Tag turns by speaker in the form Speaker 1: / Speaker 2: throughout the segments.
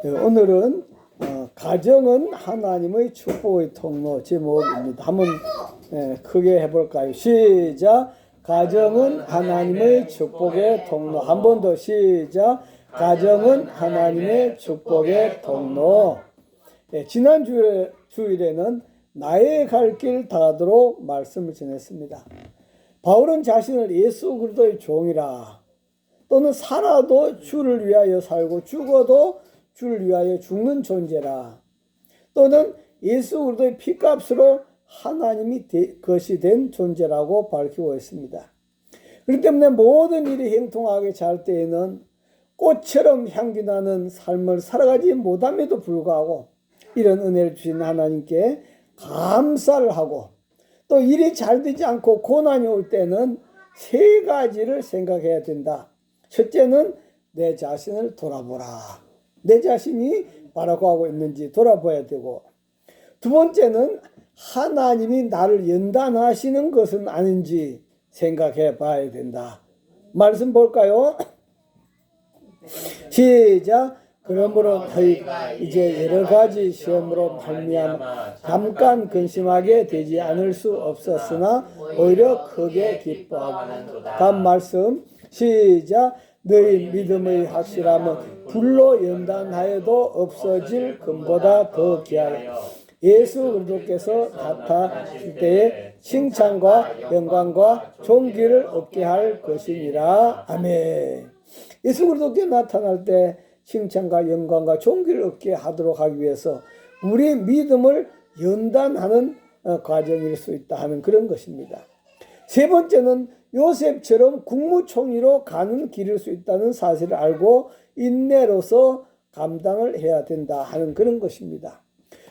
Speaker 1: 오늘은 가정은 하나님의 축복의 통로 제목입니다. 한번 크게 해볼까요? 시작. 가정은 하나님의 축복의 통로. 한 번 더 시작. 가정은 하나님의 축복의 통로. 지난 주일에는 나의 갈 길 다하도록 말씀을 전했습니다. 바울은 자신을 예수 그리스도의 종이라, 또는 살아도 주를 위하여 살고 죽어도 주를 위하여 죽는 존재라, 또는 예수 그리스도의 피값으로 하나님이 것이 된 존재라고 밝히고 있습니다. 그렇기 때문에 모든 일이 형통하게 잘 때에는 꽃처럼 향기나는 삶을 살아가지 못함에도 불구하고 이런 은혜를 주신 하나님께 감사를 하고, 또 일이 잘 되지 않고 고난이 올 때는 세 가지를 생각해야 된다. 첫째는 내 자신을 돌아보라. 내 자신이 바라고 하고 있는지 돌아봐야 되고, 두 번째는 하나님이 나를 연단하시는 것은 아닌지 생각해 봐야 된다. 말씀 볼까요? 시작. 그러므로 너희가 이제 여러 가지 시험으로 말미암아 잠깐 근심하게 되지 않을 수 없었으나 오히려 크게 기뻐하고. 다음 말씀 시작. 너희 믿음의 확실함은 불로 연단하여도 없어질 금보다 더 귀하여 예수 그리스도께서 나타나실 때에 칭찬과 영광과 존귀를 얻게 할 것이니라. 아멘. 예수 그리스도께 나타날 때 칭찬과 영광과 존귀를 얻게 하도록 하기 위해서 우리 믿음을 연단하는 과정일 수 있다 하는 그런 것입니다. 세 번째는 요셉처럼 국무총리로 가는 길일 수 있다는 사실을 알고 인내로서 감당을 해야 된다 하는 그런 것입니다.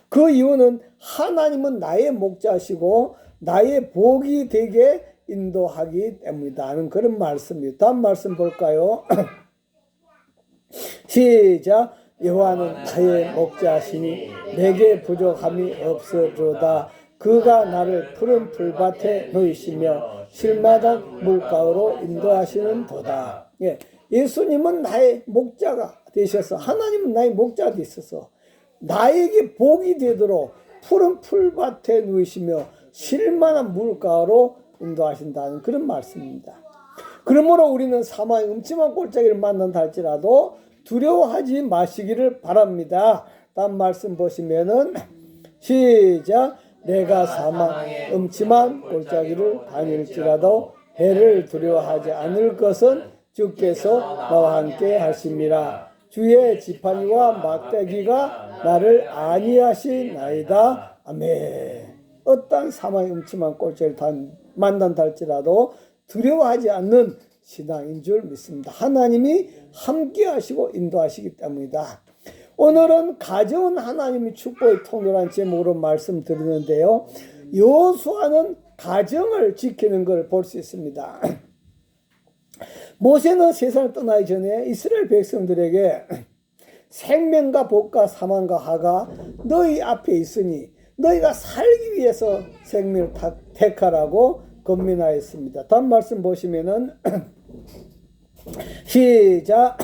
Speaker 1: 그 이유는 하나님은 나의 목자시고 나의 복이 되게 인도하기 때문이다 하는 그런 말씀입니다. 다음 말씀 볼까요? 시작. 여호와는 나의 목자시니 내게 부족함이 없으리로다. 그가 나를 푸른 풀밭에 놓이시며 실마단 물가로 인도하시는 도다. 예수님은 나의 목자가 되셔서, 하나님은 나의 목자가 되셔서 나에게 복이 되도록 푸른 풀밭에 누이시며 실만한 물가로 인도하신다는 그런 말씀입니다. 그러므로 우리는 사망의 음침한 골짜기를 만난다 할지라도 두려워하지 마시기를 바랍니다. 다음 말씀 보시면은 시작. 내가 사망의 음침한 골짜기를 다닐지라도 해를 두려워하지 않을 것은 주께서 나와 함께 하심이라. 주의 지팡이와 막대기가 나를 안위하시나이다. 아멘. 어떤 사망의 음침한 골짜기를 만난다 할지라도 두려워하지 않는 신앙인 줄 믿습니다. 하나님이 함께 하시고 인도하시기 때문이다. 오늘은 가정은 하나님의 축복의 통로라는 제목으로 말씀드리는데요. 여호수아는 가정을 지키는 걸 볼 수 있습니다. 모세는 세상을 떠나기 전에 이스라엘 백성들에게 생명과 복과 사망과 하가 너희 앞에 있으니 너희가 살기 위해서 생명을 택하라고 권면하였습니다. 다음 말씀 보시면은 시작.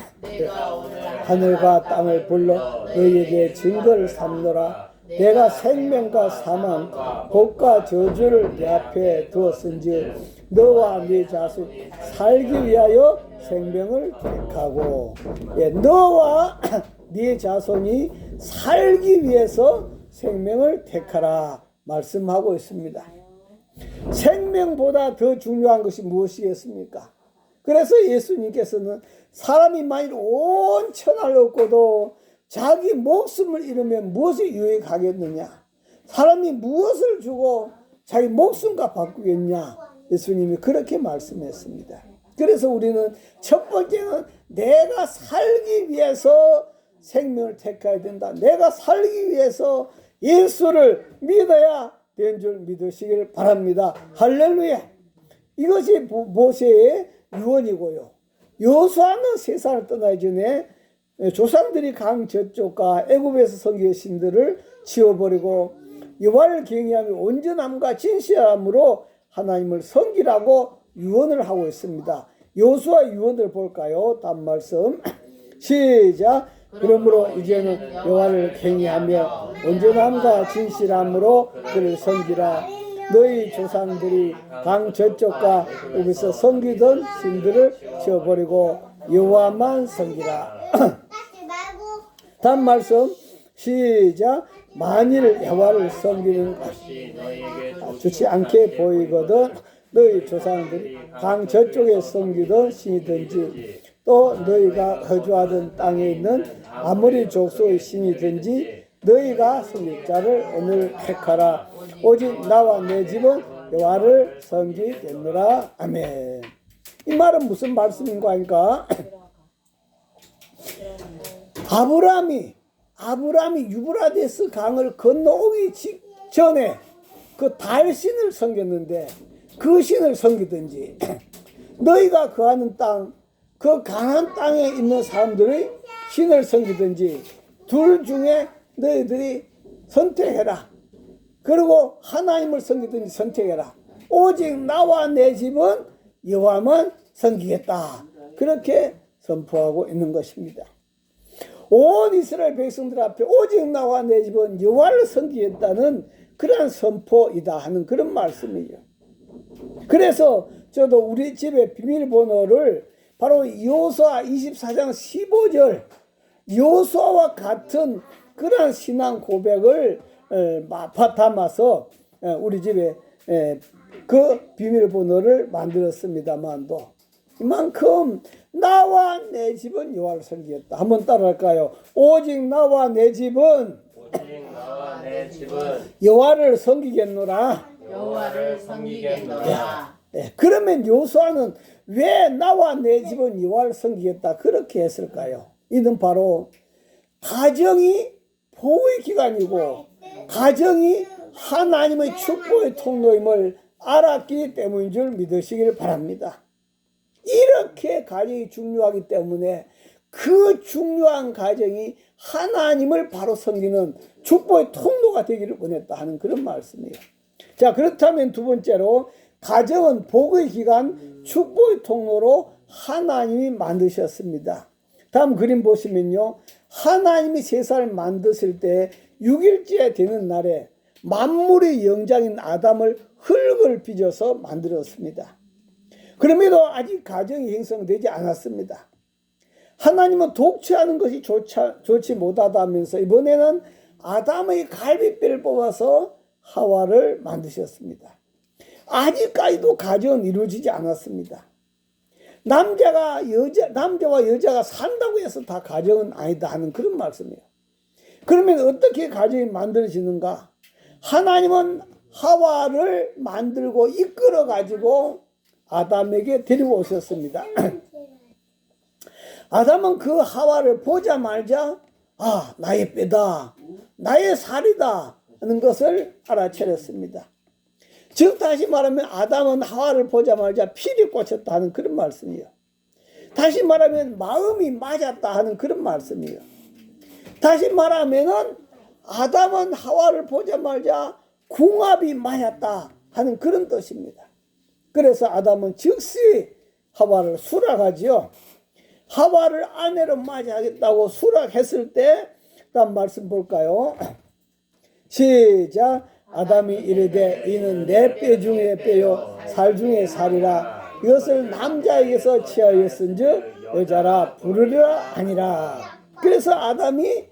Speaker 1: 하늘과 땅을 불러 너희에게 증거를 삼노라. 내가 생명과 사망, 복과 저주를 내 앞에 두었은즉 너와 네 자손이 살기 위하여 생명을 택하고. 너와 네 자손이 살기 위해서 생명을 택하라 말씀하고 있습니다. 생명보다 더 중요한 것이 무엇이겠습니까? 그래서 예수님께서는 사람이 만일 온 천하를 얻고도 자기 목숨을 잃으면 무엇이 유익하겠느냐? 사람이 무엇을 주고 자기 목숨과 바꾸겠냐? 예수님이 그렇게 말씀했습니다. 그래서 우리는 첫 번째는 내가 살기 위해서 생명을 택해야 된다. 내가 살기 위해서 예수를 믿어야 된 줄 믿으시길 바랍니다. 할렐루야. 이것이 모세의 유언이고요. 여호수아는 세상을 떠나기 전에 조상들이 강 저쪽과 애굽에서 섬긴 신들을 치워버리고 여호와를 경외하며 온전함과 진실함으로 하나님을 섬기라고 유언을 하고 있습니다. 여호수아 유언을 볼까요? 다음 말씀 시작. 그러므로 이제는 여호와를 경외하며 온전함과 진실함으로 그를 섬기라. 너희 조상들이 강 저쪽과 여기서 섬기던 신들을 지어버리고 여호와만 섬기라. 다음 말씀 시작. 만일 여호와를 섬기는 것이 좋지 않게 보이거든 너희 조상들이 강 저쪽에 섬기던 신이든지 또 너희가 거주하던 땅에 있는 아무리 족속의 신이든지 너희가 섬길 자를 오늘 택하라. 오직 나와 내 집은 여호와를 섬기겠노라. 아멘. 이 말은 무슨 말씀인가 하니까 아브라함이 유브라데스 강을 건너오기 직전에 그 달신을 섬겼는데 그 신을 섬기든지 너희가 거하는 땅, 그 강한 땅에 있는 사람들의 신을 섬기든지 둘 중에 너희들이 선택해라. 그리고 하나님을 섬기든지 선택해라. 오직 나와 내 집은 여호와만 섬기겠다. 그렇게 선포하고 있는 것입니다. 온 이스라엘 백성들 앞에 오직 나와 내 집은 여호와를 섬기겠다는 그러한 선포이다 하는 그런 말씀이죠. 그래서 저도 우리 집의 비밀번호를 바로 여호수아 24장 15절 여호수아와 같은 그러한 신앙 고백을 담아서 우리 집에 그 비밀번호를 만들었습니다만도 이만큼 나와 내 집은 여호와를 섬기겠다. 한번 따라할까요? 오직 나와 내 집은 여호와를 섬기겠노라.
Speaker 2: 여호와를 섬기겠노라.
Speaker 1: 네, 그러면 여호수아는 왜 나와 내 집은 여호와를 섬기겠다 그렇게 했을까요? 이는 바로 가정이 보호의 기관이고 가정이 하나님의 축복의 통로임을 알았기 때문인 줄 믿으시기를 바랍니다. 이렇게 가정이 중요하기 때문에 그 중요한 가정이 하나님을 바로 섬기는 축복의 통로가 되기를 원했다 하는 그런 말씀이에요. 자, 그렇다면 두 번째로 가정은 복의 기관, 축복의 통로로 하나님이 만드셨습니다. 다음 그림 보시면요. 하나님이 세상을 만드실 때 6일째 되는 날에 만물의 영장인 아담을 흙을 빚어서 만들었습니다. 그럼에도 아직 가정이 형성되지 않았습니다. 하나님은 독취하는 것이 좋지 못하다면서 이번에는 아담의 갈비뼈를 뽑아서 하와를 만드셨습니다. 아직까지도 가정은 이루어지지 않았습니다. 남자와 여자가 산다고 해서 다 가정은 아니다 하는 그런 말씀이에요. 그러면 어떻게 가정이 만들어지는가? 하나님은 하와를 만들고 이끌어 가지고 아담에게 데리고 오셨습니다. 아담은 그 하와를 보자마자 나의 뼈다, 나의 살이다 하는 것을 알아차렸습니다. 즉 다시 말하면 아담은 하와를 보자마자 필이 꽂혔다 하는 그런 말씀이에요. 다시 말하면 마음이 맞았다 하는 그런 말씀이에요. 다시 말하면은 아담은 하와를 보자마자 궁합이 맞았다 하는 그런 뜻입니다. 그래서 아담은 즉시 하와를 수락하지요. 하와를 아내로 맞이하겠다고 수락했을 때 다음 말씀 볼까요? 시작. 아담이 이르되 이는 내 뼈 중에 뼈요 살 중에 살이라. 이것을 남자에게서 취하였은즉 여자라 부르리라 아니라. 그래서 아담이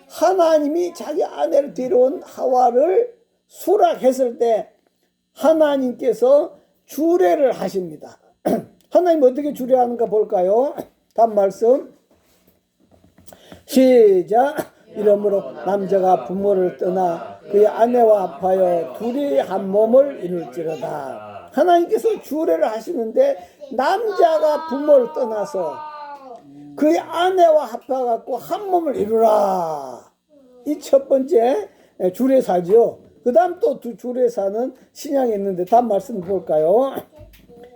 Speaker 1: 하나님이 자기 아내를 데려온 하와를 수락했을 때 하나님께서 주례를 하십니다. 하나님 어떻게 주례하는가 볼까요? 다음 말씀 시작. 이러므로 남자가 부모를 떠나 그의 아내와 합하여 둘이 한 몸을 이룰지로다. 하나님께서 주례를 하시는데 남자가 부모를 떠나서 그의 아내와 합해갖고 한 몸을 이루라. 이 첫 번째 주례사죠. 그 다음 또 두 주례사는 신약에 있는데 다음 말씀 볼까요?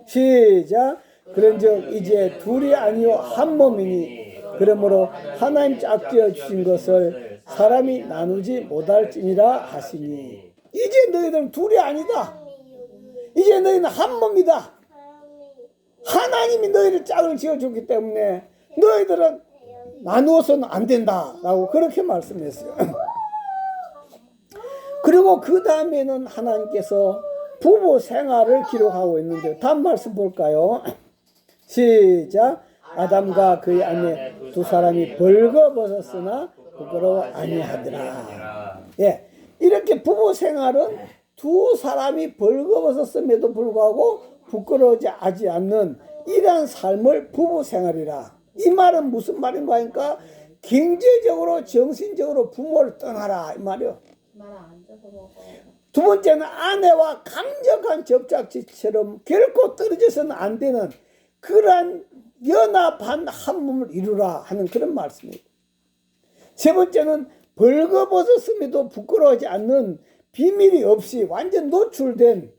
Speaker 1: 시작. 그런즉 이제 둘이 아니요 한 몸이니 그러므로 하나님 짝지어 주신 것을 사람이 나누지 못할지니라 하시니. 이제 너희들은 둘이 아니다. 이제 너희는 한 몸이다. 하나님이 너희를 짝을 지어줬기 때문에 너희들은 나누어서는 안 된다라고 그렇게 말씀했어요. 그리고 그 다음에는 하나님께서 부부 생활을 기록하고 있는데 다음 말씀 볼까요? 시작. 아담과 그의 아내 두 사람이 벌거벗었으나 부끄러워 아니하더라. 예, 이렇게 부부 생활은 두 사람이 벌거벗었음에도 불구하고 부끄러워하지 않는 이러한 삶을 부부 생활이라. 이 말은 무슨 말인가 하니까 경제적으로 정신적으로 부모를 떠나라 이 말이요. 두 번째는 아내와 강력한 접착제처럼 결코 떨어져서는 안 되는 그러한 연합한 한 몸을 이루라 하는 그런 말씀입니다. 세 번째는 벌거벗었음에도 부끄러워하지 않는 비밀이 없이 완전 노출된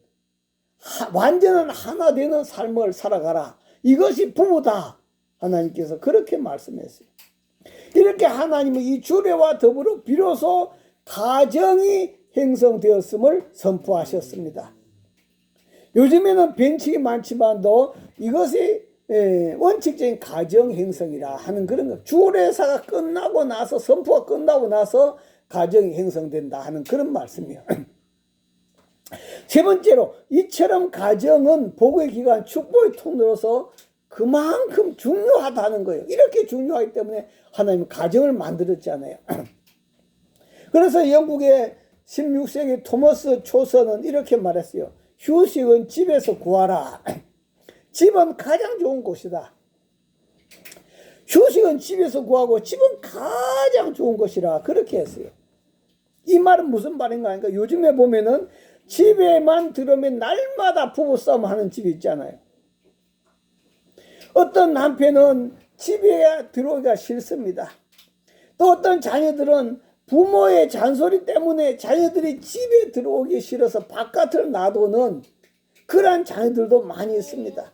Speaker 1: 완전한 하나 되는 삶을 살아가라. 이것이 부부다. 하나님께서 그렇게 말씀했어요. 이렇게 하나님은 이 주례와 더불어 비로소 가정이 형성되었음을 선포하셨습니다. 요즘에는 변칙이 많지만도 이것이 원칙적인 가정 형성이라 하는 그런 것. 주례사가 끝나고 나서 선포가 끝나고 나서 가정이 형성된다 하는 그런 말씀이에요. 세 번째로 이처럼 가정은 복의 기관 축복의 통로로서 그만큼 중요하다는 거예요. 이렇게 중요하기 때문에 하나님은 가정을 만들었잖아요. 그래서 영국의 16세기 토머스 초서는 이렇게 말했어요. 휴식은 집에서 구하라. 집은 가장 좋은 곳이다. 휴식은 집에서 구하고 집은 가장 좋은 것이라 그렇게 했어요. 이 말은 무슨 말인가 하니까 요즘에 보면은 집에만 들어오면 날마다 부부싸움 하는 집이 있잖아요. 어떤 남편은 집에 들어오기가 싫습니다. 또 어떤 자녀들은 부모의 잔소리 때문에 자녀들이 집에 들어오기 싫어서 바깥을 놔두는 그러한 자녀들도 많이 있습니다.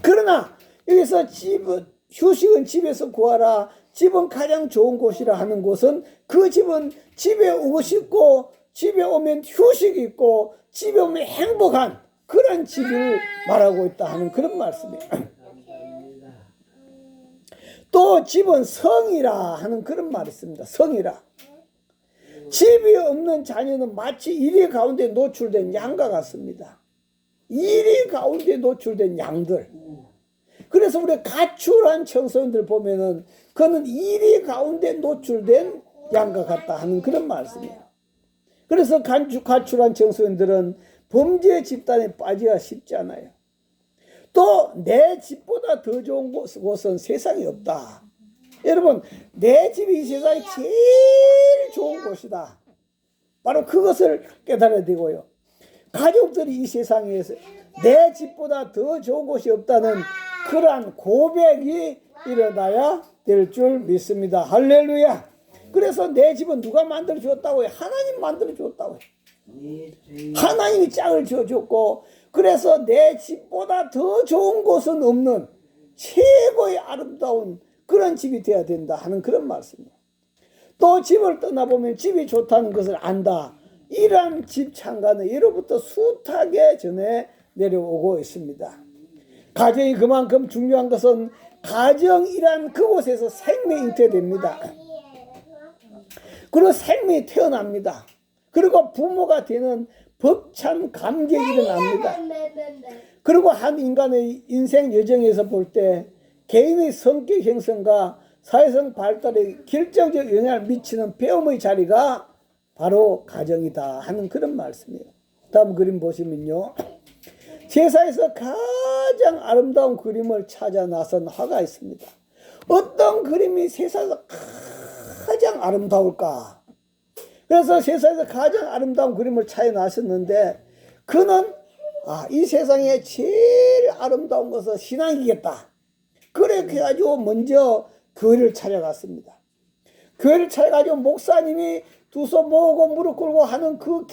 Speaker 1: 그러나 여기서 휴식은 집에서 구하라. 집은 가장 좋은 곳이라 하는 곳은 그 집은 집에 오고 싶고 집에 오면 휴식이 있고 집에 오면 행복한 그런 집을 말하고 있다 하는 그런 말씀이에요. 또 집은 성이라 하는 그런 말이 있습니다. 성이라. 집이 없는 자녀는 마치 이리 가운데 노출된 양과 같습니다. 이리 가운데 노출된 양들. 그래서 우리 가출한 청소년들 보면은 그는 이리 가운데 노출된 양과 같다 하는 그런 말씀이에요. 그래서 가출한 청소년들은 범죄 집단에 빠지기가 쉽지 않아요. 또 내 집보다 더 좋은 곳은 세상에 없다. 여러분, 내 집이 이 세상에 제일 좋은 곳이다. 바로 그것을 깨달아야 되고요. 가족들이 이 세상에서 내 집보다 더 좋은 곳이 없다는 그러한 고백이 일어나야 될 줄 믿습니다. 할렐루야. 그래서 내 집은 누가 만들어 주었다고요? 하나님 만들어 주었다고요. 하나님이 짝을 지어줬고, 그래서 내 집보다 더 좋은 곳은 없는 최고의 아름다운 그런 집이 되어야 된다 하는 그런 말씀이에요. 또 집을 떠나보면 집이 좋다는 것을 안다. 이러한 집 창가는 예로부터 숱하게 전해 내려오고 있습니다. 가정이 그만큼 중요한 것은 가정이란 그곳에서 생명이 잉태됩니다. 그리고 생명이 태어납니다. 그리고 부모가 되는 벅찬 감격이 일어납니다. 그리고 한 인간의 인생 여정에서 볼 때 개인의 성격 형성과 사회성 발달에 결정적 영향을 미치는 배움의 자리가 바로 가정이다 하는 그런 말씀이에요. 다음 그림 보시면요. 세상에서 가장 아름다운 그림을 찾아 나선 화가 있습니다. 어떤 그림이 세상에서 가장 아름다울까? 그래서 세상에서 가장 아름다운 그림을 찾아 나섰는데 그는 이 세상에 제일 아름다운 것은 신앙이겠다. 그렇게 해가지고 먼저 교회를 찾아갔습니다. 교회를 찾아가지고 목사님이 두 손 모으고 무릎 꿇고 하는 그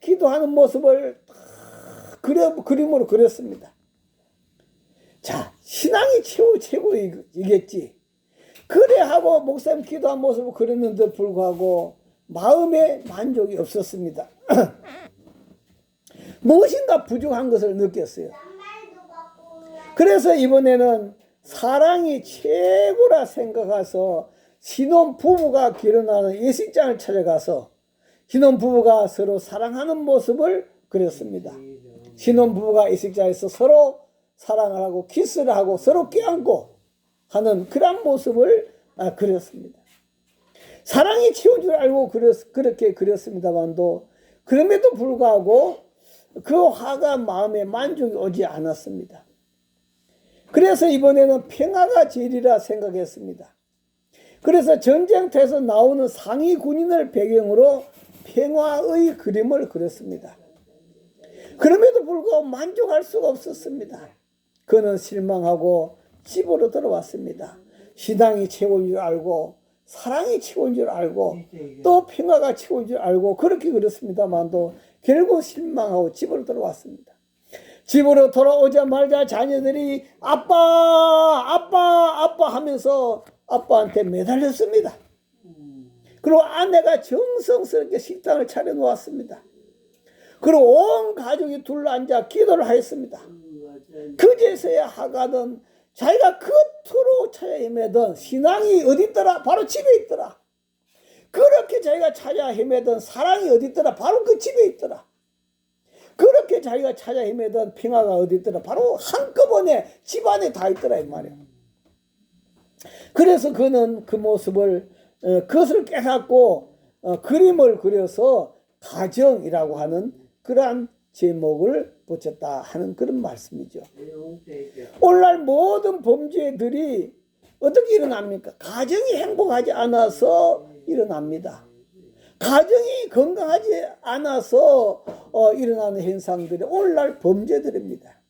Speaker 1: 기도하는 모습을 그림으로 그렸습니다. 자, 신앙이 최고이겠지. 그래 하고 목사님 기도한 모습을 그렸는데 불구하고 마음에 만족이 없었습니다. 무엇인가 부족한 것을 느꼈어요. 그래서 이번에는 사랑이 최고라 생각해서 신혼 부부가 결혼하는 예식장을 찾아가서 신혼 부부가 서로 사랑하는 모습을 그렸습니다. 신혼 부부가 예식장에서 서로 사랑을 하고 키스를 하고 서로 껴안고 하는 그런 모습을 그렸습니다. 사랑이 최고인 줄 알고 그렇게 그렸습니다만도 그럼에도 불구하고 그 화가 마음에 만족이 오지 않았습니다. 그래서 이번에는 평화가 제일이라 생각했습니다. 그래서 전쟁터에서 나오는 상위 군인을 배경으로 평화의 그림을 그렸습니다. 그럼에도 불구하고 만족할 수가 없었습니다. 그는 실망하고 집으로 돌아왔습니다. 신앙이 최고인 줄 알고 사랑이 최고인 줄 알고 또 평화가 최고인 줄 알고 그렇게 그렸습니다만도 결국 실망하고 집으로 돌아왔습니다. 집으로 돌아오자마자 자녀들이 아빠 하면서 아빠한테 매달렸습니다. 그리고 아내가 정성스럽게 식당을 차려 놓았습니다. 그리고 온 가족이 둘러앉아 기도를 하였습니다. 그제서야 하가던 자기가 겉으로 찾아 헤매던 신앙이 어디 있더라? 바로 집에 있더라. 그렇게 자기가 찾아 헤매던 사랑이 어디 있더라? 바로 그 집에 있더라. 그렇게 자기가 찾아 헤매던 평화가 어디 있더라? 바로 한꺼번에 집안에 다 있더라 이 말이야. 그래서 그는 그 모습을 그것을 깨닫고 그림을 그려서 가정이라고 하는 그러한 제목을 붙였다 하는 그런 말씀이죠. 오늘날 모든 범죄들이 어떻게 일어납니까? 가정이 행복하지 않아서 일어납니다. 가정이 건강하지 않아서 일어나는 현상들이 오늘날 범죄들입니다.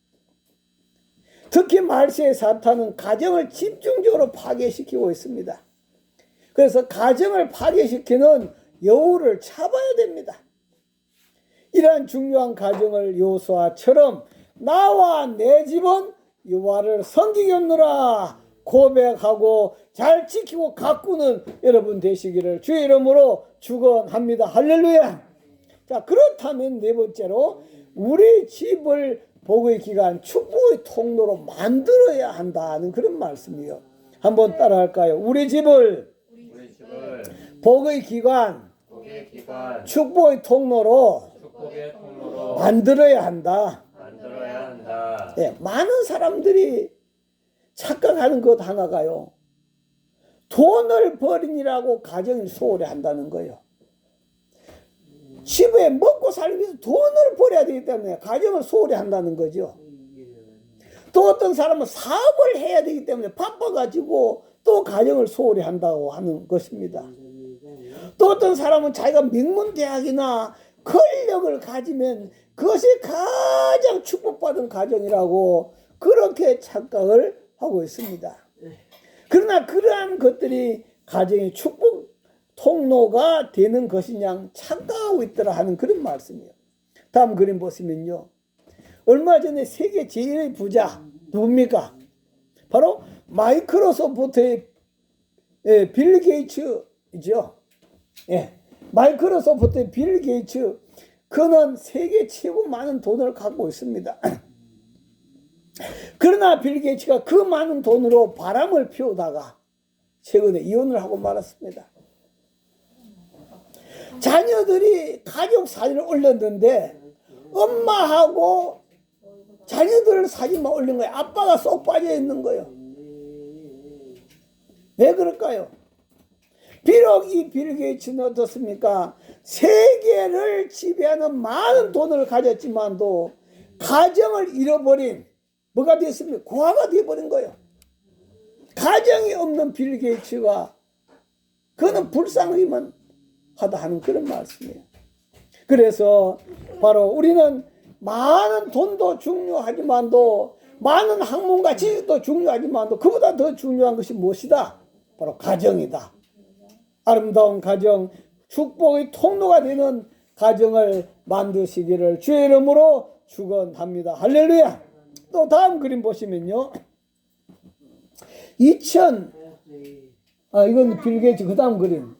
Speaker 1: 특히 말세의 사탄은 가정을 집중적으로 파괴시키고 있습니다. 그래서 가정을 파괴시키는 여우를 잡아야 됩니다. 이러한 중요한 가정을 여호수아처럼 나와 내 집은 여호와를 섬기겠노라 고백하고 잘 지키고 가꾸는 여러분 되시기를 주의 이름으로 축원합니다. 할렐루야. 자, 그렇다면 네 번째로 우리 집을 복의 기관 축복의 통로로 만들어야 한다는 그런 말씀이에요. 한번 따라할까요? 우리 집을 복의 기관 축복의 통로로 만들어야 한다. 네, 많은 사람들이 착각하는 것 하나가요. 돈을 벌이느라고 가정을 소홀히 한다는 거예요. 집에 먹고 살기 위해서 돈을 벌여야 되기 때문에 가정을 소홀히 한다는 거죠. 또 어떤 사람은 사업을 해야 되기 때문에 바빠가지고 또 가정을 소홀히 한다고 하는 것입니다. 또 어떤 사람은 자기가 명문대학이나 권력을 가지면 그것이 가장 축복받은 가정이라고 그렇게 착각을 하고 있습니다. 그러나 그러한 것들이 가정의 축복 통로가 되는 것이냐 착각하고 있더라 하는 그런 말씀이에요. 다음 그림 보시면요. 얼마 전에 세계 제일의 부자 누굽니까? 바로 마이크로소프트의 빌 게이츠이죠. 예. 마이크로소프트의 빌 게이츠 그는 세계 최고 많은 돈을 갖고 있습니다. 그러나 빌 게이츠가 그 많은 돈으로 바람을 피우다가 최근에 이혼을 하고 말았습니다. 자녀들이 가족 사진을 올렸는데 엄마하고 자녀들 사진만 올린 거예요. 아빠가 쏙 빠져 있는 거예요. 왜 그럴까요? 비록 이 빌 게이츠는 어떻습니까? 세계를 지배하는 많은 돈을 가졌지만도 가정을 잃어버린 뭐가 됐습니까? 고아가 되어버린 거예요. 가정이 없는 빌 게이츠가 그는 불쌍하기만 하다 하는 그런 말씀이에요. 그래서 바로 우리는 많은 돈도 중요하지만도 많은 학문과 지식도 중요하지만도 그보다 더 중요한 것이 무엇이다? 바로 가정이다. 아름다운 가정, 축복의 통로가 되는 가정을 만드시기를 주의 이름으로 축원합니다. 할렐루야. 또 다음 그림 보시면요. 이건 빌 게이츠 그 다음 그림.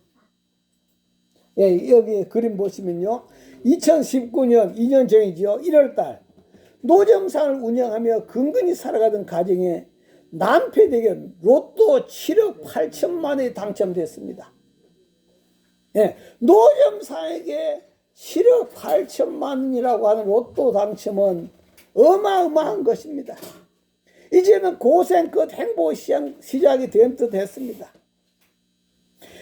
Speaker 1: 예, 여기 그림 보시면요. 2019년 2년 전이죠. 1월달 노점상을 운영하며 근근히 살아가던 가정에 남편에게 로또 7억 8천만 원이 당첨됐습니다. 예, 노점상에게 7억 8천만 원이라고 하는 로또 당첨은 어마어마한 것입니다. 이제는 고생 끝 행복 시작이 된 듯 했습니다.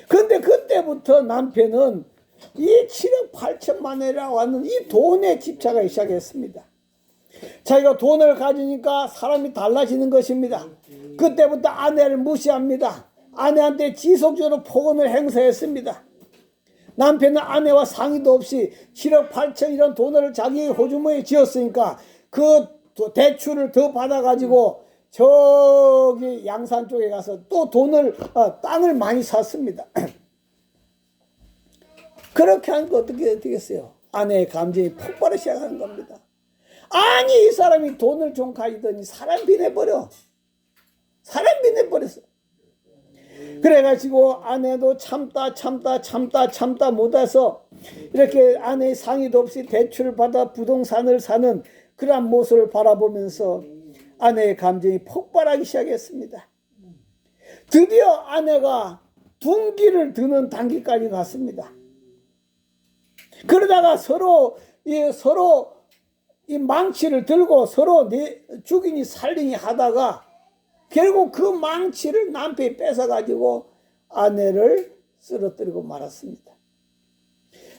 Speaker 1: 그런데 그때부터 남편은 이 7억 8천만 원이라고 하는 이 돈에 집착하기 시작했습니다. 자기가 돈을 가지니까 사람이 달라지는 것입니다. 그때부터 아내를 무시합니다. 아내한테 지속적으로 폭언을 행사했습니다. 남편은 아내와 상의도 없이 7억 8천 이런 돈을 자기 호주머니에 지었으니까 그 대출을 더 받아가지고 저기 양산 쪽에 가서 또 땅을 많이 샀습니다. 그렇게 하니까 어떻게 되겠어요? 아내의 감정이 폭발을 시작하는 겁니다. 아니 이 사람이 돈을 좀 가지더니 사람 빚내버렸어. 그래가지고 아내도 참다 못해서 이렇게 아내의 상의도 없이 대출을 받아 부동산을 사는 그러한 모습을 바라보면서 아내의 감정이 폭발하기 시작했습니다. 드디어 아내가 둔기를 드는 단계까지 갔습니다. 그러다가 서로 이 망치를 들고 서로 죽이니 살리니 하다가 결국 그 망치를 남편이 뺏어가지고 아내를 쓰러뜨리고 말았습니다.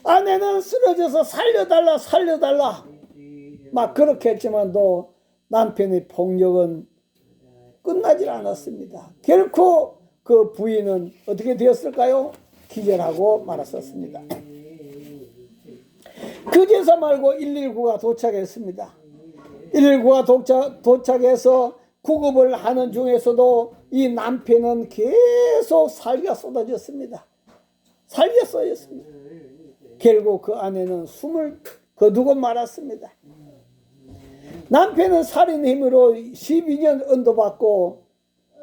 Speaker 1: 아내는 쓰러져서 살려달라 막 그렇게 했지만도 남편의 폭력은 끝나질 않았습니다. 결코 그 부인은 어떻게 되었을까요? 기절하고 말았었습니다. 그제서 말고 119가 도착했습니다. 119가 도착해서 구급을 하는 중에서도 이 남편은 계속 살기가 쏟아졌습니다. 결국 그 아내는 숨을 거두고 말았습니다. 남편은 살인 혐의로 12년 언도받고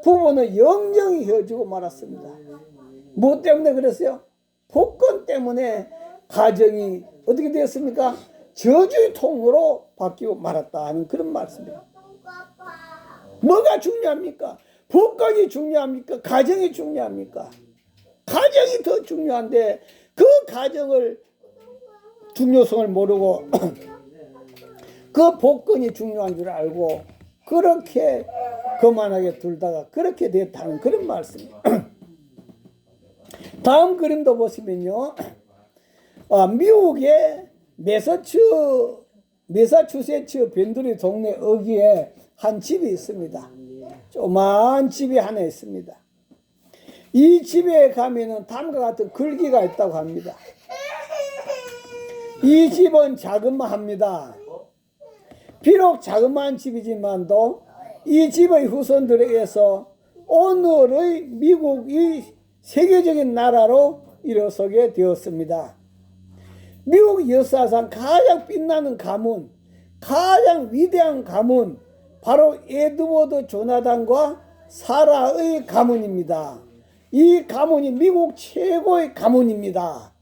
Speaker 1: 부부는 영영이 헤어지고 말았습니다. 뭐 때문에 그랬어요? 복권 때문에 가정이 어떻게 되었습니까? 저주의 통으로 바뀌고 말았다 하는 그런 말씀입니다. 뭐가 중요합니까? 복권이 중요합니까? 가정이 중요합니까? 가정이 더 중요한데 그 가정을 중요성을 모르고 그 복권이 중요한 줄 알고 그렇게 거만하게 둘다가 그렇게 됐다는 그런 말씀입니다. 다음 그림도 보시면요. 미국의 매사추세츠 벤두리 동네 어귀에 한 집이 있습니다. 조그만 집이 하나 있습니다. 이 집에 가면은 다음과 같은 글귀가 있다고 합니다. 이 집은 자그마합니다. 비록 자그마한 집이지만도 이 집의 후손들에게서 오늘의 미국이 세계적인 나라로 일어서게 되었습니다. 미국 역사상 가장 빛나는 가문, 가장 위대한 가문, 바로 에드워드 조나단과 사라의 가문입니다. 이 가문이 미국 최고의 가문입니다.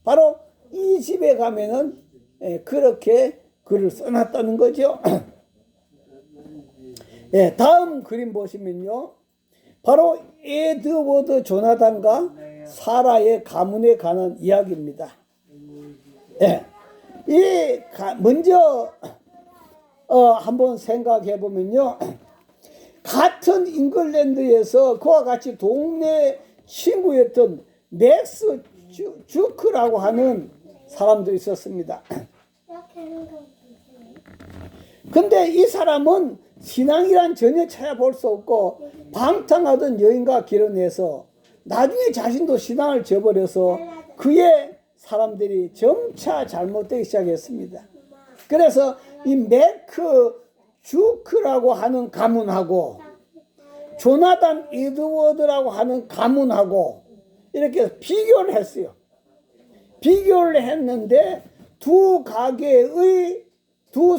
Speaker 1: 바로 이 집에 가면은 그렇게 글을 써놨다는 거죠. 다음 그림 보시면요. 바로 에드워드 조나단과 사라의 가문에 관한 이야기입니다. 먼저 한번 생각해 보면요. 같은 잉글랜드에서 그와 같이 동네 친구였던 맥스 주크라고 하는 사람도 있었습니다. 근데 이 사람은 신앙이란 전혀 찾아볼 수 없고 방탕하던 여인과 결혼해서 나중에 자신도 신앙을 저버려서 그의 사람들이 점차 잘못되기 시작했습니다. 그래서 이 매크 주크라고 하는 가문하고 조나단 에드워드라고 하는 가문하고 이렇게 비교를 했어요. 비교를 했는데 두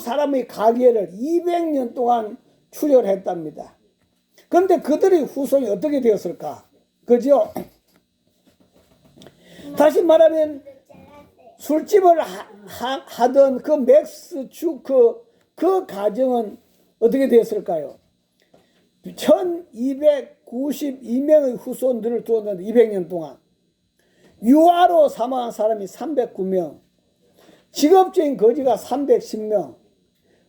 Speaker 1: 사람의 가계를 200년 동안 출혈했답니다. 그런데 그들의 후손이 어떻게 되었을까? 그죠? 다시 말하면 술집을 하던 그 맥스 주크 그 가정은 어떻게 되었을까요? 1292명의 후손들을 두었는데 200년 동안 유아로 사망한 사람이 309명, 직업적인 거지가 310명,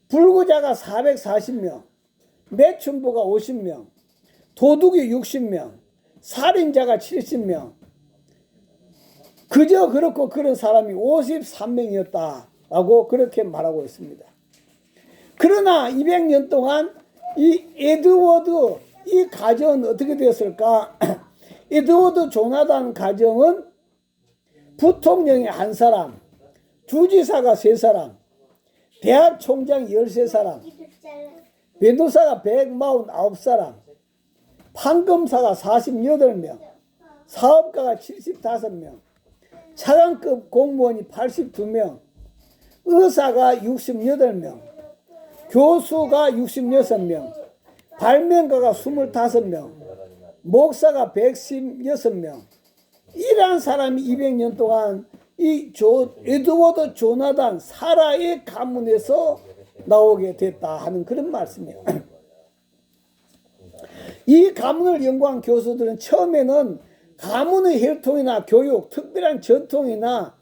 Speaker 1: 불구자가 440명, 매춘부가 50명, 도둑이 60명, 살인자가 70명, 그저 그렇고 그런 사람이 53명이었다라고 그렇게 말하고 있습니다. 그러나 200년 동안 이 에드워드 이 가정은 어떻게 되었을까? 에드워드 조나단 가정은 부통령이 1사람, 주지사가 3사람, 대학 총장 13사람, 변호사가 149사람, 판검사가 48명, 사업가가 75명, 차관급 공무원이 82명, 의사가 68명, 교수가 66명, 발명가가 25명, 목사가 116명, 이러한 사람이 200년 동안 이 에드워드 조나단 사라의 가문에서 나오게 됐다 하는 그런 말씀이에요. 이 가문을 연구한 교수들은 처음에는 가문의 혈통이나 교육, 특별한 전통이나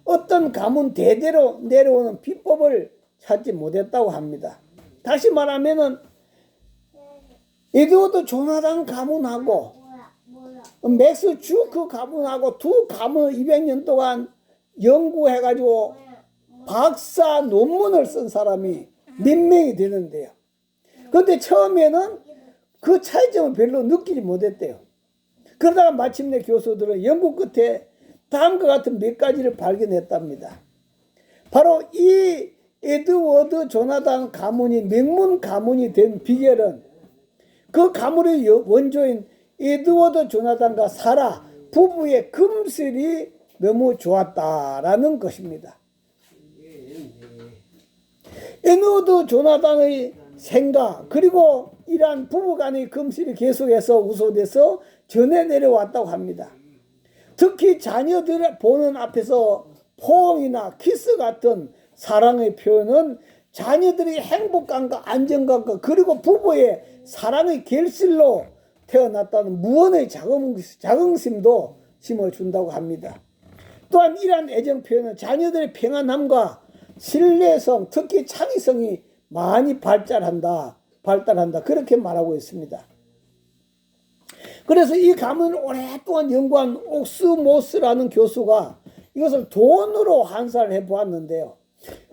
Speaker 1: 어떤 가문 대대로 내려오는 비법을 찾지 못했다고 합니다. 다시 말하면은 에드워드 조나단 가문하고 맥스 주크 가문하고 두 가문을 200년 동안 연구해가지고 박사 논문을 쓴 사람이 몇 명이 되는데요. 그런데 처음에는 그 차이점을 별로 느끼지 못했대요. 그러다가 마침내 교수들은 연구 끝에 다음과 같은 몇 가지를 발견했답니다. 바로 이 에드워드 조나단 가문이 명문 가문이 된 비결은 그 가문의 원조인 에드워드 조나단과 사라 부부의 금슬이 너무 좋았다라는 것입니다. 에드워드 조나단의 생각 그리고 이러한 부부간의 금슬이 계속해서 우소돼서 전해 내려왔다고 합니다. 특히 자녀들을 보는 앞에서 포옹이나 키스 같은 사랑의 표현은 자녀들의 행복감과 안정감과 그리고 부부의 사랑의 결실로 태어났다는 무언의 자긍심도 심어준다고 합니다. 또한 이러한 애정 표현은 자녀들의 평안함과 신뢰성, 특히 창의성이 많이 발달한다 그렇게 말하고 있습니다. 그래서 이 가문을 오랫동안 연구한 옥스모스라는 교수가 이것을 돈으로 환산을 해보았는데요.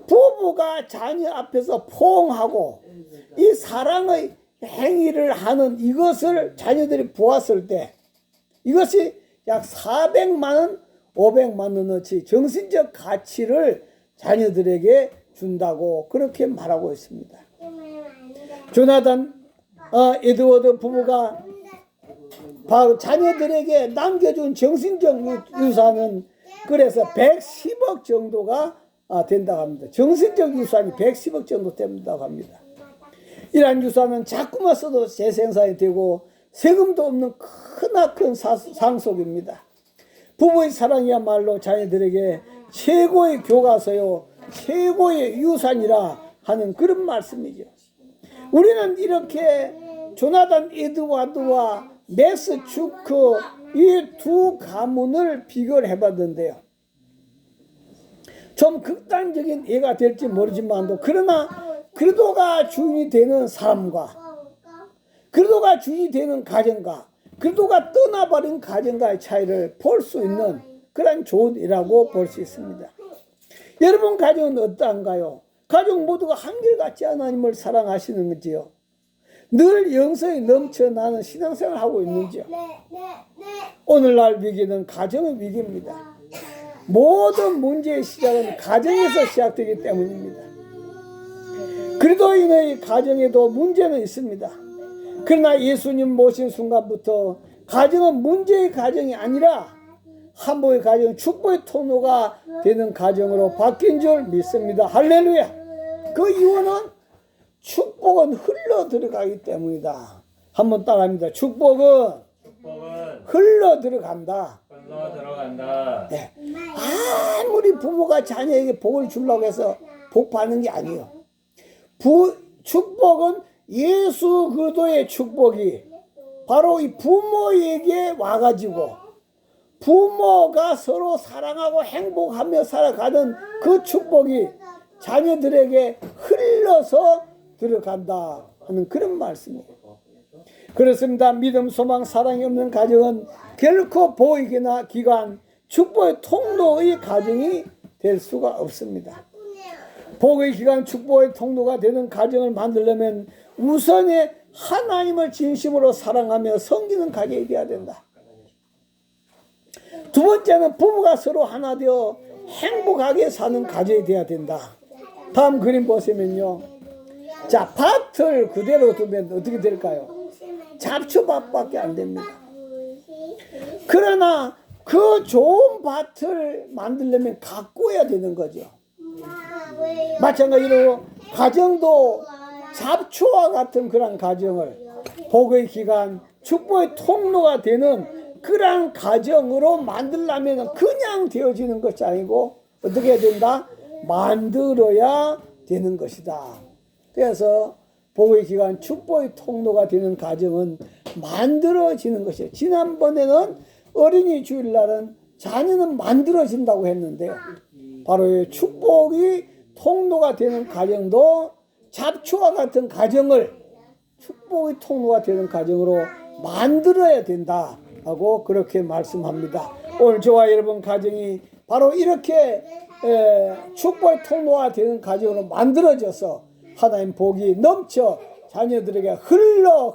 Speaker 1: 부부가 자녀 앞에서 포옹하고 이 사랑의 행위를 하는 이것을 자녀들이 보았을 때 이것이 약 400만 원, 500만 원어치 정신적 가치를 자녀들에게 준다고 그렇게 말하고 있습니다. 조나단 에드워드 부부가 바로 자녀들에게 남겨준 정신적 유산은 그래서 110억 정도가 된다고 합니다. 정신적 유산이 110억 정도 된다고 합니다. 이러한 유산은 자꾸만 써도 재생산이 되고 세금도 없는 크나큰 상속입니다. 부부의 사랑이야말로 자녀들에게 최고의 교과서요, 최고의 유산이라 하는 그런 말씀이죠. 우리는 이렇게 조나단 에드워드와 맥스 주크 이 두 가문을 비교를 해봤는데요. 좀 극단적인 예가 될지 모르지만도 그러나 그리스도가 주인이 되는 사람과 그리스도가 주인이 되는 가정과 그리스도가 떠나버린 가정과의 차이를 볼 수 있는 그런 좋은 일이라고 볼 수 있습니다. 여러분 가정은 어떠한가요? 가족 모두가 한결같이 하나님을 사랑하시는지요? 늘 영성이 넘쳐나는 신앙생활을 하고 있는지요? 오늘날 위기는 가정의 위기입니다. 모든 문제의 시작은 가정에서 시작되기 때문입니다. 그리스도인의 가정에도 문제는 있습니다. 그러나 예수님 모신 순간부터 가정은 문제의 가정이 아니라 한복의 가정, 축복의 통로가 되는 가정으로 바뀐 줄 믿습니다. 할렐루야! 그 이유는 축복은 흘러 들어가기 때문이다. 한번 따라합니다. 축복은 흘러 들어간다. 네. 아무리 부모가 자녀에게 복을 주려고 해서 복 받는 게 아니에요. 축복은 예수 그리스도의 축복이 바로 이 부모에게 와가지고 부모가 서로 사랑하고 행복하며 살아가는 그 축복이 자녀들에게 흘러서 들어간다 하는 그런 말씀이에요. 그렇습니다. 믿음, 소망, 사랑이 없는 가정은 결코 보이기나 기관, 축복의 통로의 가정이 될 수가 없습니다. 복의 기관, 축복의 통로가 되는 가정을 만들려면 우선에 하나님을 진심으로 사랑하며 섬기는 가정이 되어야 된다. 두 번째는 부부가 서로 하나 되어 행복하게 사는 가정이 되어야 된다. 다음 그림 보시면요. 자, 밭을 그대로 두면 어떻게 될까요? 잡초밭밖에 안 됩니다. 그러나 그 좋은 밭을 만들려면 가꾸어야 되는 거죠. 마찬가지로 가정도 잡초와 같은 그런 가정을 복의 기관, 축복의 통로가 되는 그런 가정으로 만들려면 그냥 되어지는 것이 아니고 어떻게 해야 된다? 만들어야 되는 것이다. 그래서 복의 기관, 축복의 통로가 되는 가정은 만들어지는 것이에요. 지난번에는 어린이 주일날은 자녀는 만들어진다고 했는데 바로 축복이 통로가 되는 가정도 잡초와 같은 가정을 축복의 통로가 되는 가정으로 만들어야 된다 하고 그렇게 말씀합니다. 오늘 저와 여러분 가정이 바로 이렇게 축복의 통로가 되는 가정으로 만들어져서 하나님 복이 넘쳐 자녀들에게 흘러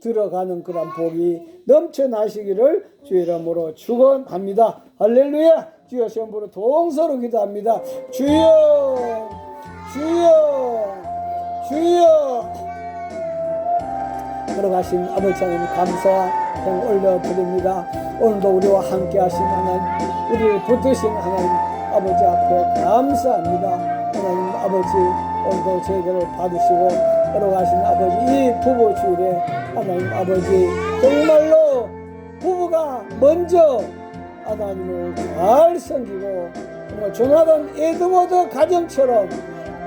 Speaker 1: 들어가는 그런 복이 넘쳐나시기를 주의 이름으로 축원합니다. 할렐루야. 주여 시험부로 동서로 기도합니다. 주여 주여 주여. 걸어가신 아버지 하나님 감사와 영 올려드립니다. 오늘도 우리와 함께 하신 하나님, 우리를 붙드신 하나님 아버지 앞에 감사합니다. 하나님 아버지 오늘도 저희들을 받으시고 걸어가신 아버지 이 부부 주일에 하나님 아버지 정말로 부부가 먼저 하나님을 잘 섬기고 정말 조나단 에드워드 가정처럼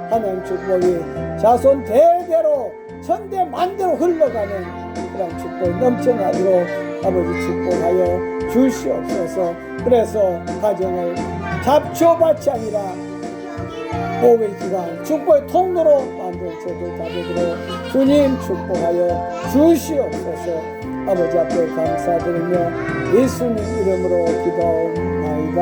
Speaker 1: 하나님 축복이 자손 대대로 천대 만대로 흘러가는 그런 축복이 넘쳐나도록 아버지 축복하여 주시옵소서. 그래서 가정을 잡초밭이 아니라 복의 기관, 축복의 통로로 만들 저들 자녀들을 주님 축복하여 주시옵소서. 아버지 앞에 감사드리며 예수님 이름으로 기도하옵나이다.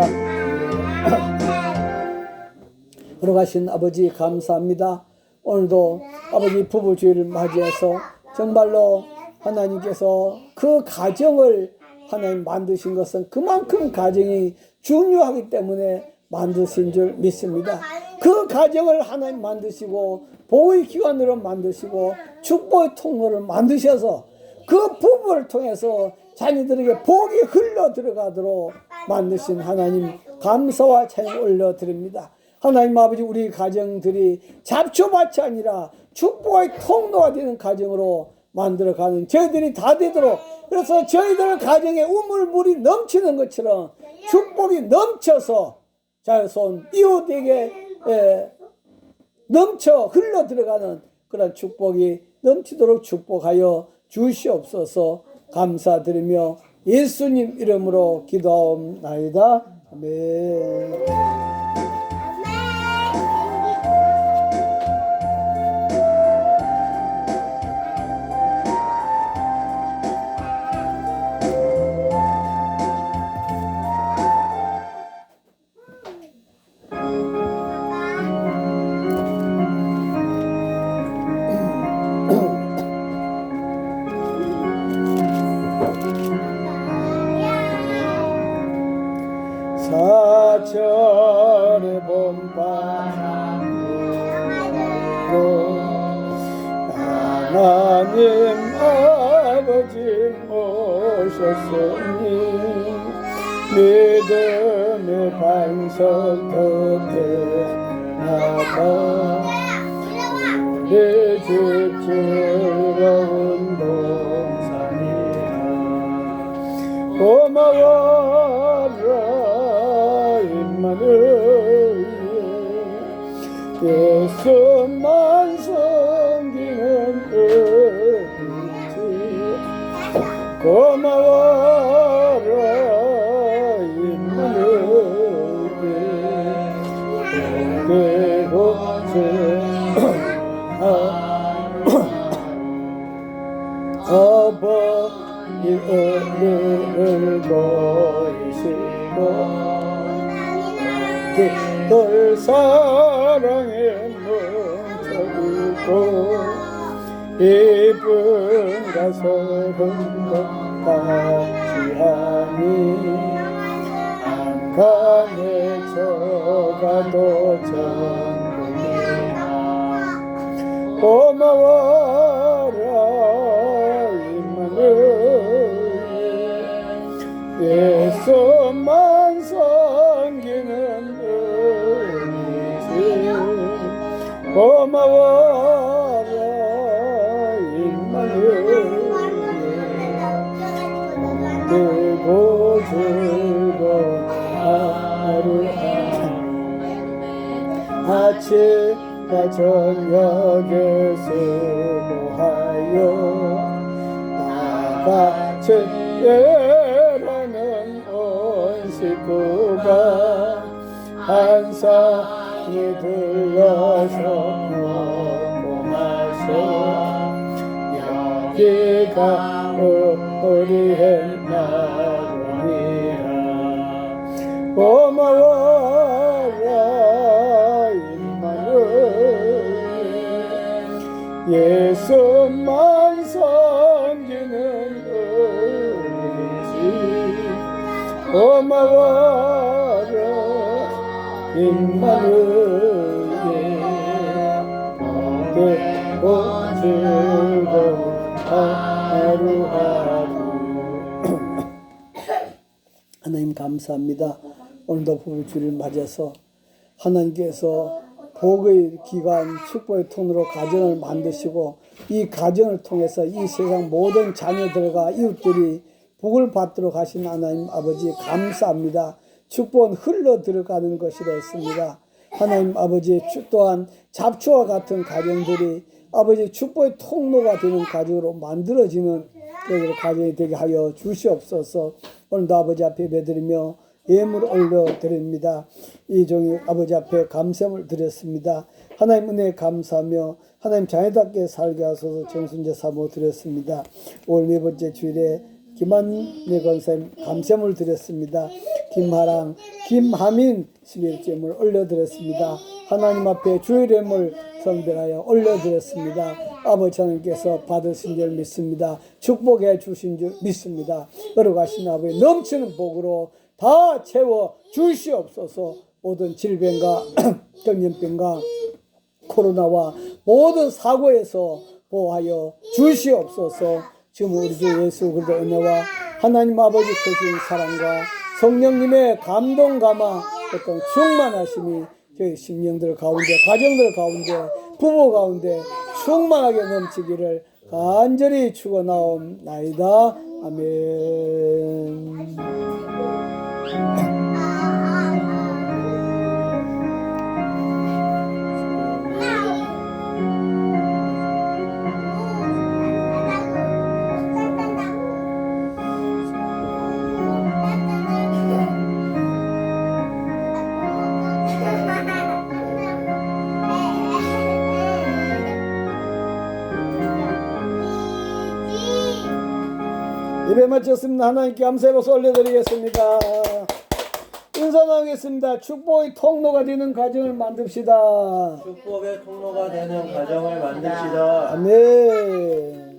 Speaker 1: 걸어가신 아버지 감사합니다. 오늘도 아버지 부부주의를 맞이해서 정말로 하나님께서 그 가정을 하나님 만드신 것은 그만큼 가정이 중요하기 때문에 만드신 줄 믿습니다. 그 가정을 하나님 만드시고 복의 기관으로 만드시고 축복의 통로를 만드셔서 그 부부를 통해서 자녀들에게 복이 흘러 들어가도록 만드신 하나님 감사와 찬양 올려드립니다. 하나님 아버지 우리 가정들이 잡초밭이 아니라 축복의 통로가 되는 가정으로 만들어가는 저희들이 다 되도록, 그래서 저희들 가정에 우물물이 넘치는 것처럼 축복이 넘쳐서 자손 이웃에게 넘쳐 흘러 들어가는 그런 축복이 넘치도록 축복하여 주시옵소서. 감사드리며 예수님 이름으로 기도하옵나이다. 아멘. 사천의 봄바람으로 하나님 아버지 모셨으니 믿음의 반석 덮여 나가 우리 집 즐거운 동산이라 고마워라 임마누엘 예수만 섬기는 고마워라 임마누엘 그곳에 아버지를 보이시고 늘 사랑에 뭉쳐있고 이쁜가 서른도 같이하니 안간에 저가도 전부이나 고마워라 예수만 섬기는 은이지 고마워라 임마누엘 뜨고 즐거운 하루하루 아침과 저녁에 수고하여 다같이 예라는 온 식구가 한상에 들러서 먹고 마셔 여기가 우리의 나라니라 고마워라 임마누엘 예수만 섬기는 고마워라 임마누엘 뜨고 즐거운 하루하루 하나님 감사합니다. 오늘도 부부주를 맞아서 하나님께서 복의 기간 축복의 통로로 가정을 만드시고 이 가정을 통해서 이 세상 모든 자녀들과 이웃들이 복을 받도록 하신 하나님 아버지 감사합니다. 축복은 흘러 들어가는 것이라 했습니다. 하나님 아버지 또한 잡초와 같은 가정들이 아버지 축복의 통로가 되는 가정으로 만들어지는 가정이 되게 하여 주시옵소서. 오늘도 아버지 앞에 매드리며 예물 올려드립니다. 이 종이 아버지 앞에 감사함을 드렸습니다. 하나님 은혜에 감사하며 하나님 자녀답게 살게 하소서 정순제 사모 드렸습니다. 올 네 번째 주일에 김한내 권사님 감사함을 드렸습니다. 김하랑, 김하민 11제물 올려드렸습니다. 하나님 앞에 주일 예물 성별하여 올려드렸습니다. 아버지 하나님께서 받으신 줄 믿습니다. 축복해 주신 줄 믿습니다. 걸어가신 아버지 넘치는 복으로 다 채워 주시옵소서. 모든 질병과 경련병과 코로나와 모든 사고에서 보호하여 주시옵소서. 지금 우리 주 예수 그리스도 은혜와 하나님 아버지 크신 사랑과 성령님의 감동 감화 어떤 충만하심이 저희 심령들 가운데 가정들 가운데 부부 가운데 충만하게 넘치기를 간절히 축원하옵나이다. 아멘. 예배 마쳤습니다. 하나님께 감사의 박수 올려드리겠습니다. 인사 나누겠습니다. 축복의 통로가 되는 가정을 만듭시다.
Speaker 3: 축복의 통로가 되는 가정을 만듭시다.
Speaker 1: 아멘.